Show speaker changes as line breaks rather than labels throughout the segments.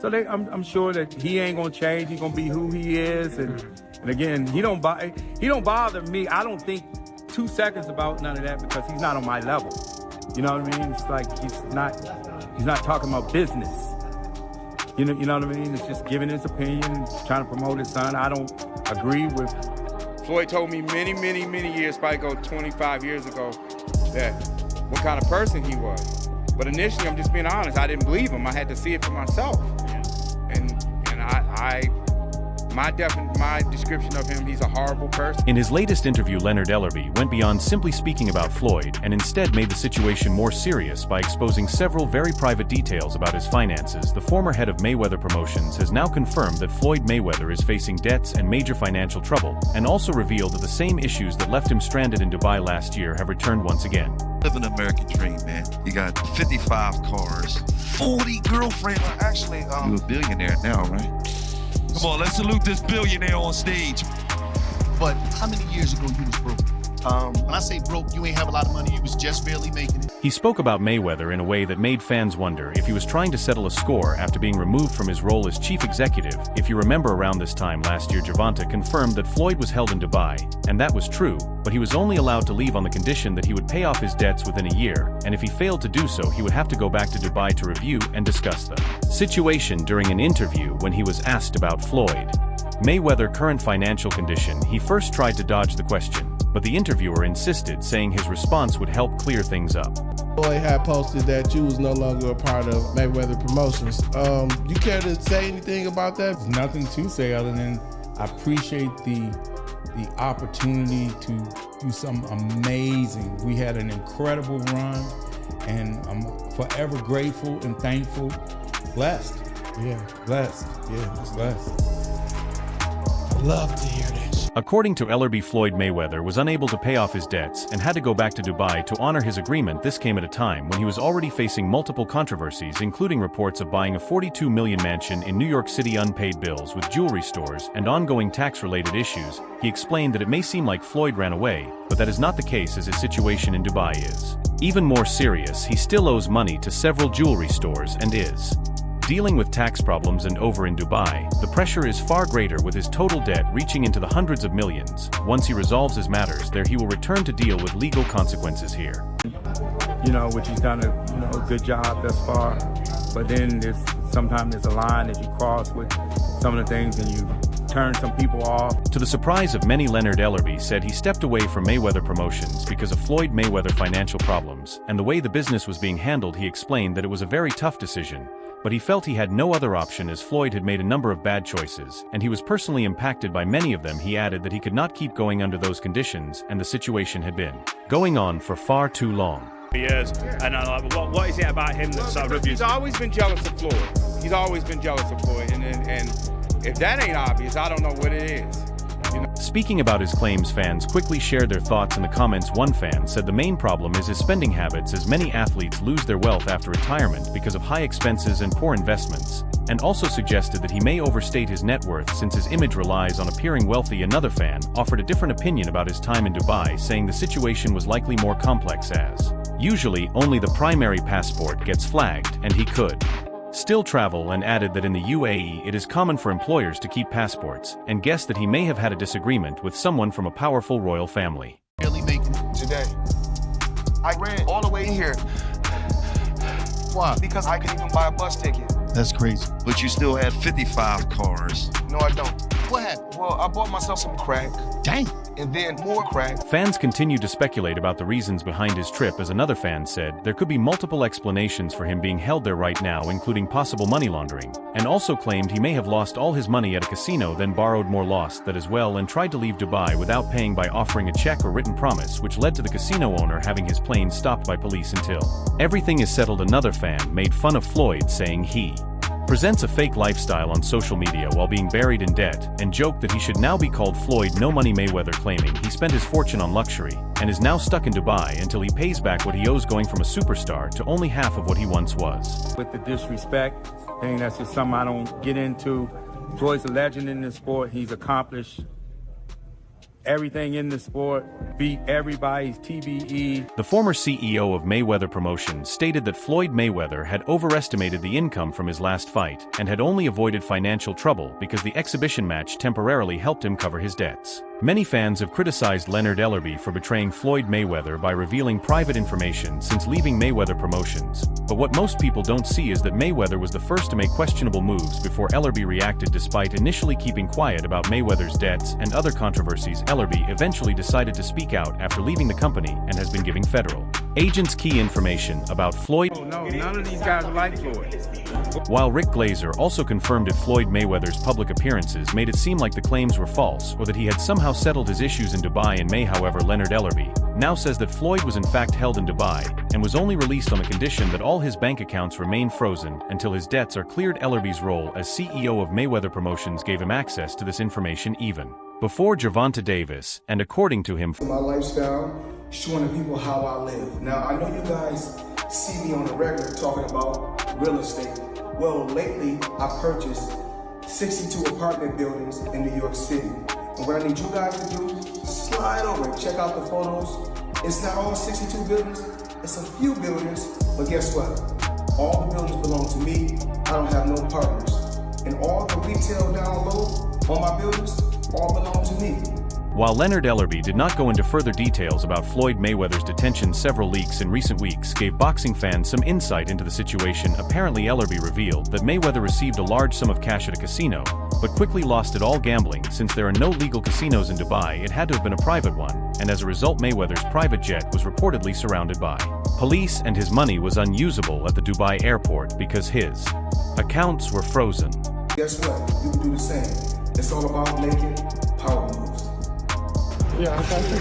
So I'm sure that he ain't gonna change. He's gonna be who he is, and again, he don't bother me. I don't think 2 seconds about none of that because he's not on my level. You know what I mean? It's like he's not talking about business. You know what I mean? It's just giving his opinion, trying to promote his son. I don't agree with. Floyd told me many years, probably 25 years ago, that what kind of person he was. But initially, I'm just being honest, I didn't believe him. I had to see it for myself. And my description of him, he's a horrible person.
In his latest interview, Leonard Ellerbe went beyond simply speaking about Floyd and instead made the situation more serious by exposing several very private details about his finances. The former head of Mayweather Promotions has now confirmed that Floyd Mayweather is facing debts and major financial trouble, and also revealed that the same issues that left him stranded in Dubai last year have returned once again.
Living an American dream, man. You got 55 cars, 40 girlfriends. Actually, you're a billionaire now, right? Come on, let's salute this billionaire on stage.
But how many years ago you was broke? When I say broke, you ain't have a lot of money, you was just barely making it.
He spoke about Mayweather in a way that made fans wonder if he was trying to settle a score after being removed from his role as chief executive. If you remember, around this time last year, Gervonta confirmed that Floyd was held in Dubai, and that was true, but he was only allowed to leave on the condition that he would pay off his debts within a year, and if he failed to do so, he would have to go back to Dubai to review and discuss the situation during an interview when he was asked about Floyd Mayweather's current financial condition. He first tried to dodge the question, but the interviewer insisted, saying his response would help clear things up.
Floyd had posted that you was no longer a part of Mayweather Promotions. You care to say anything about that?
There's nothing to say other than I appreciate the opportunity to do something amazing. We had an incredible run, and I'm forever grateful and thankful. Blessed. Yeah, blessed. Yeah, just blessed.
Love to hear this.
According to Ellerbe, Floyd Mayweather was unable to pay off his debts and had to go back to Dubai to honor his agreement. This came at a time when he was already facing multiple controversies, including reports of buying a $42 million mansion in New York City, unpaid bills with jewelry stores, and ongoing tax-related issues. He explained that it may seem like Floyd ran away, but that is not the case, as his situation in Dubai is even more serious. He still owes money to several jewelry stores and is dealing with tax problems, and over in Dubai, the pressure is far greater, with his total debt reaching into the hundreds of millions. Once he resolves his matters there, he will return to deal with legal consequences here.
You know, which he's done a good job thus far, but then sometimes there's a line that you cross with some of the things and you turn some people off.
To the surprise of many, Leonard Ellerbe said he stepped away from Mayweather Promotions because of Floyd Mayweather financial problems and the way the business was being handled. He explained that it was a very tough decision, but he felt he had no other option, as Floyd had made a number of bad choices, and he was personally impacted by many of them. He added that he could not keep going under those conditions, and the situation had been going on for far too long.
Years, and what is it about him that's so
He's always been jealous of Floyd. He's always been jealous of Floyd, and if that ain't obvious, I don't know what it is.
Speaking about his claims, fans quickly shared their thoughts in the comments. One fan said the main problem is his spending habits, as many athletes lose their wealth after retirement because of high expenses and poor investments, and also suggested that he may overstate his net worth since his image relies on appearing wealthy. Another fan offered a different opinion about his time in Dubai, saying the situation was likely more complex, as usually only the primary passport gets flagged and he could still travel, and added that in the UAE it is common for employers to keep passports, and guessed that he may have had a disagreement with someone from a powerful royal family.
Barely making it.
Today, I ran all the way here.
Why?
Because I couldn't even buy a bus ticket.
That's crazy.
But you still had 55 cars.
No, I don't.
What happened?
Well, I bought myself some crack.
Dang.
And then more crack.
Fans continued to speculate about the reasons behind his trip, as another fan said there could be multiple explanations for him being held there right now, including possible money laundering, and also claimed he may have lost all his money at a casino, then borrowed more, lost that as well, and tried to leave Dubai without paying by offering a check or written promise, which led to the casino owner having his plane stopped by police until everything is settled. Another fan made fun of Floyd, saying he presents a fake lifestyle on social media while being buried in debt, and joked that he should now be called Floyd No Money Mayweather, claiming he spent his fortune on luxury and is now stuck in Dubai until he pays back what he owes, going from a superstar to only half of what he once was.
With the disrespect thing, that's just something I don't get into. Floyd's a legend in this sport. He's accomplished everything in the sport, beat everybody's TBE.
The former CEO of Mayweather Promotions stated that Floyd Mayweather had overestimated the income from his last fight and had only avoided financial trouble because the exhibition match temporarily helped him cover his debts. Many fans have criticized Leonard Ellerbe for betraying Floyd Mayweather by revealing private information since leaving Mayweather Promotions, but what most people don't see is that Mayweather was the first to make questionable moves before Ellerbe reacted. Despite initially keeping quiet about Mayweather's debts and other controversies, Ellerbe eventually decided to speak out after leaving the company and has been giving federal agents key information about Floyd.
Oh no, none of these guys are like Floyd.
While Rick Glazer also confirmed if Floyd Mayweather's public appearances made it seem like the claims were false or that he had somehow settled his issues in Dubai in May. However, Leonard Ellerbe now says that Floyd was in fact held in Dubai and was only released on the condition that all his bank accounts remain frozen until his debts are cleared. Ellerbe's role as CEO of Mayweather Promotions gave him access to this information even before Gervonta Davis, and according to him,
my lifestyle, showing the people how I live. Now, I know you guys see me on the regular talking about real estate. Well, lately, I purchased 62 apartment buildings in New York City. And what I need you guys to do, slide over and check out the photos. It's not all 62 buildings, it's a few buildings, but guess what? All the buildings belong to me. I don't have no partners. And all the retail down low on my buildings all belong to me.
While Leonard Ellerbe did not go into further details about Floyd Mayweather's detention, several leaks in recent weeks gave boxing fans some insight into the situation. Apparently, Ellerbe revealed that Mayweather received a large sum of cash at a casino, but quickly lost it all gambling. Since there are no legal casinos in Dubai, it had to have been a private one, and as a result Mayweather's private jet was reportedly surrounded by police and his money was unusable at the Dubai airport because his accounts were frozen.
Guess what? You can do the same. It's all about making power moves.
Yeah, I got you.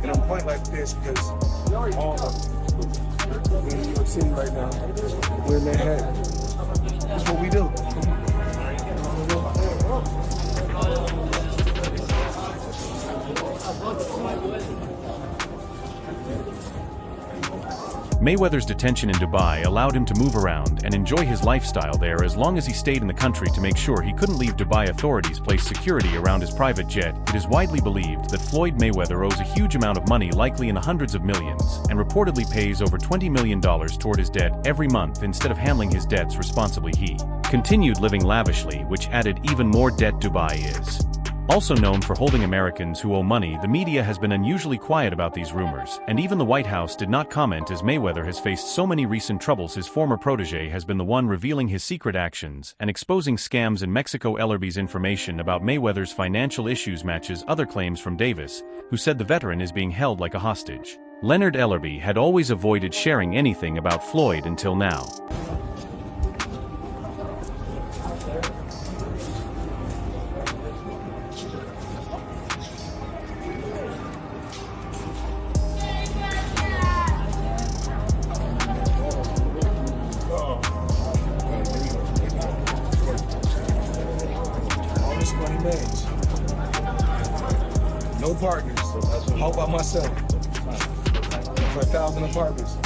And I'm pointing like this because all of we're in New York City right now. We're in Manhattan. That's what we do.
Mayweather's detention in Dubai allowed him to move around and enjoy his lifestyle there as long as he stayed in the country. To make sure he couldn't leave, Dubai authorities placed security around his private jet. It is widely believed that Floyd Mayweather owes a huge amount of money, likely in the hundreds of millions, and reportedly pays over $20 million toward his debt every month. Instead of handling his debts responsibly, he continued living lavishly, which added even more debt. Dubai is also known for holding Americans who owe money. The media has been unusually quiet about these rumors, and even the White House did not comment as Mayweather has faced so many recent troubles. His former protege has been the one revealing his secret actions and exposing scams in Mexico. Ellerbe's information about Mayweather's financial issues matches other claims from Davis, who said the veteran is being held like a hostage. Leonard Ellerbe had always avoided sharing anything about Floyd until now.
No partners, all by myself. For 1,000 apartments.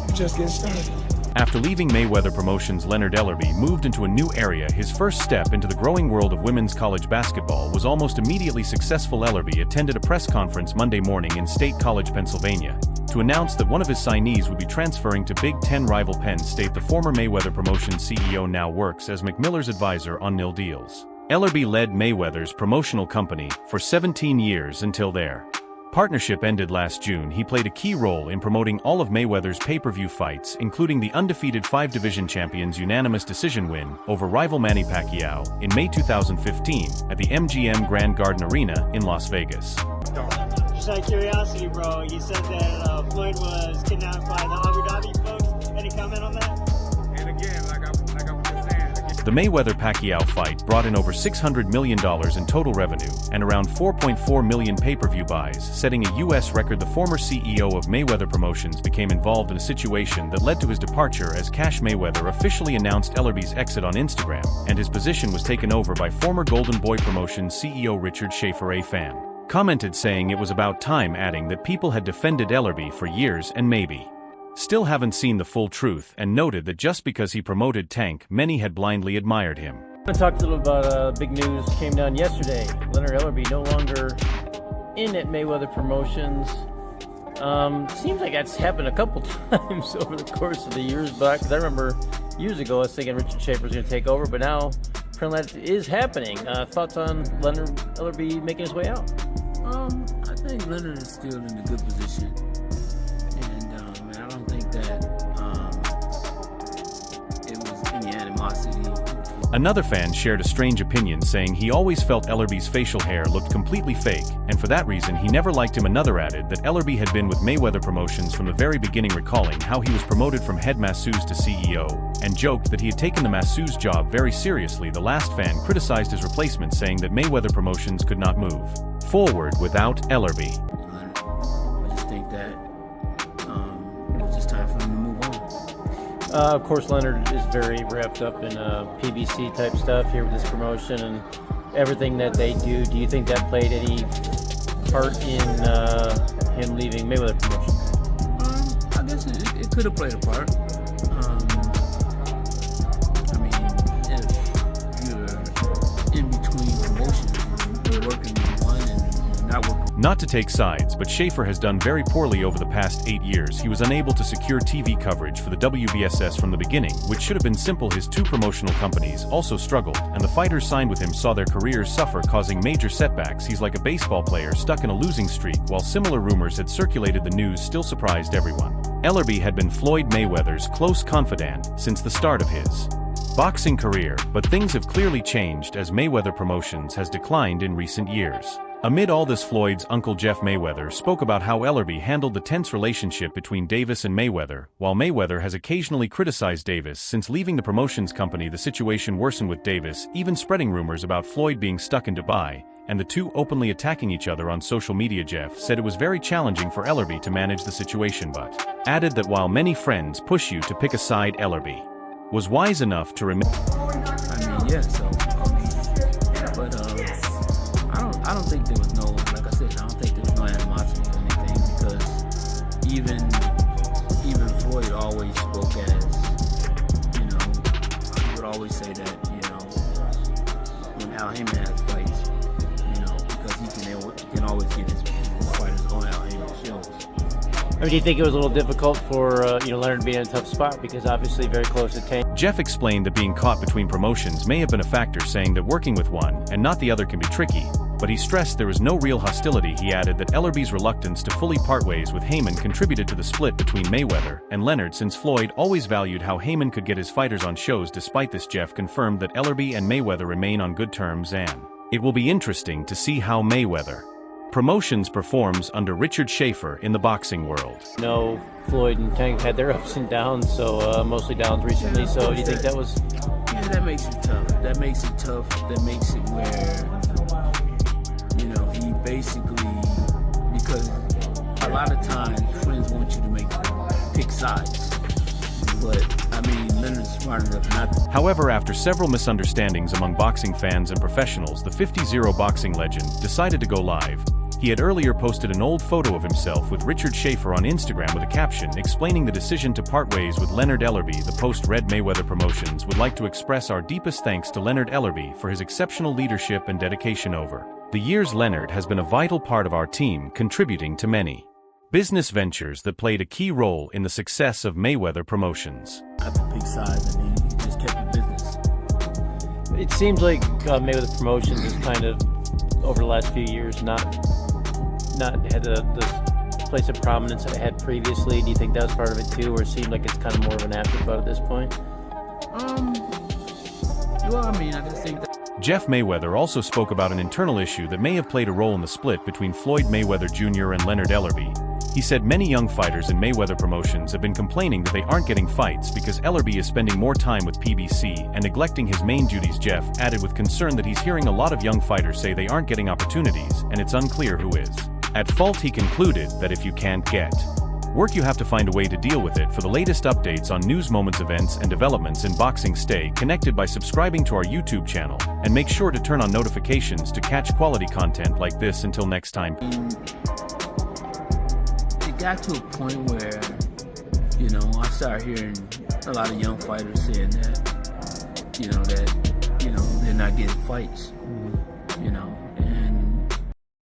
You just getting started.
After leaving Mayweather Promotions, Leonard Ellerbe moved into a new area. His first step into the growing world of women's college basketball was almost immediately successful. Ellerbe attended a press conference Monday morning in State College, Pennsylvania, to announce that one of his signees would be transferring to Big Ten rival Penn State. The former Mayweather Promotions CEO now works as McMiller's advisor on nil deals. Ellerbe led Mayweather's promotional company for 17 years until their partnership ended last June. He played a key role in promoting all of Mayweather's pay-per-view fights, including the undefeated 5-division champions' unanimous decision win over rival Manny Pacquiao in May 2015 at the MGM Grand Garden Arena in Las Vegas.
Just out of curiosity, bro, you said that Floyd was kidnapped by the Abu Dhabi folks. Any comment on that?
And again, like I was just saying,
The Mayweather-Pacquiao fight brought in over $600 million in total revenue and around 4.4 million pay-per-view buys, setting a U.S. record. The former CEO of Mayweather Promotions became involved in a situation that led to his departure as Cash Mayweather officially announced Ellerbe's exit on Instagram, and his position was taken over by former Golden Boy Promotions CEO Richard Schaefer. A fan commented saying it was about time, adding that people had defended Ellerbe for years and maybe still haven't seen the full truth, and noted that just because he promoted Tank, many had blindly admired him.
I'm going to talk a little about big news came down yesterday. Leonard Ellerbe no longer in at Mayweather Promotions. Seems like that's happened a couple times over the course of the years back. Because I remember years ago I was thinking Richard Schaefer was going to take over, but now apparently that is happening. Thoughts on Leonard Ellerbe making his way out?
I think Leonard is still in a good position, and I don't think that it was any animosity.
Another fan shared a strange opinion, saying he always felt Ellerbe's facial hair looked completely fake, and for that reason he never liked him. Another added that Ellerbe had been with Mayweather Promotions from the very beginning, recalling how he was promoted from head masseuse to CEO, and joked that he had taken the masseuse job very seriously. The last fan criticized his replacement, saying that Mayweather Promotions could not move forward without Ellerbe.
I just think that it's just time for him to move on.
Of course, Leonard is very wrapped up in PBC type stuff here with this promotion and everything that they do. Do you think that played any part in him leaving Mayweather Promotions?
I guess it could have played a part. I mean, if you're in between promotions, you're working with one and not working.
Not to take sides, but Schaefer has done very poorly over the past 8 years. He was unable to secure TV coverage for the WBSS from the beginning, which should have been simple. His two promotional companies also struggled, and the fighters signed with him saw their careers suffer, causing major setbacks. He's like a baseball player stuck in a losing streak. While similar rumors had circulated, the news still surprised everyone. Ellerbe had been Floyd Mayweather's close confidant since the start of his boxing career, but things have clearly changed as Mayweather Promotions has declined in recent years. Amid all this, Floyd's uncle Jeff Mayweather spoke about how Ellerbe handled the tense relationship between Davis and Mayweather. While Mayweather has occasionally criticized Davis since leaving the promotions company, the situation worsened with Davis even spreading rumors about Floyd being stuck in Dubai, and the two openly attacking each other on social media. Jeff said it was very challenging for Ellerbe to manage the situation, but added that while many friends push you to pick a side, Ellerbe was wise enough to remain.
I mean, yeah, so, but I don't think there was no, like I said, I don't think there was no animosity or anything, because even Floyd always spoke as, he would always say that, when Al Heyman has fights, because he can always get his fighters on Al Heyman shows.
I mean, do you think it was a little difficult for Leonard being in a tough spot, because obviously very close to Tank?
Jeff explained that being caught between promotions may have been a factor, saying that working with one and not the other can be tricky, but he stressed there was no real hostility. He added that Ellerbe's reluctance to fully part ways with Heyman contributed to the split between Mayweather and Leonard, since Floyd always valued how Heyman could get his fighters on shows. Despite this, Jeff confirmed that Ellerbe and Mayweather remain on good terms, and it will be interesting to see how Mayweather Promotions performs under Richard Schaefer in the boxing world.
Floyd and Tank had their ups and downs, so mostly downs recently, so do you think that was...
Yeah, that makes it tough. That makes it where, he basically, because a lot of times friends want you to pick sides, but I mean, Leonard's smart enough not to.
However, after several misunderstandings among boxing fans and professionals, the 50-0 boxing legend decided to go live. He had earlier posted an old photo of himself with Richard Schaefer on Instagram with a caption explaining the decision to part ways with Leonard Ellerbe. The post read, Mayweather Promotions would like to express our deepest thanks to Leonard Ellerbe for his exceptional leadership and dedication over the years. Leonard has been a vital part of our team, contributing to many business ventures that played a key role in the success of Mayweather Promotions.
Not to pick sides, and he just kept the business.
It seems like Mayweather Promotions has kind of, over the last few years, not had the place of prominence that it had previously. Do you think that was part of it too, or it seemed like it's kind of more of an afterthought at this point?
Well, I mean, I just think that
Jeff Mayweather also spoke about an internal issue that may have played a role in the split between Floyd Mayweather Jr. and Leonard Ellerbe. He said many young fighters in Mayweather Promotions have been complaining that they aren't getting fights because Ellerbe is spending more time with PBC and neglecting his main duties. Jeff added with concern that he's hearing a lot of young fighters say they aren't getting opportunities, and it's unclear who is at fault. He concluded that if you can't get work, you have to find a way to deal with it. For the latest updates on news, moments, events, and developments in boxing, stay connected by subscribing to our YouTube channel, and make sure to turn on notifications to catch quality content like this. Until next time.
It got to a point where, I started hearing a lot of young fighters saying that, that you know, they're not getting fights. You know,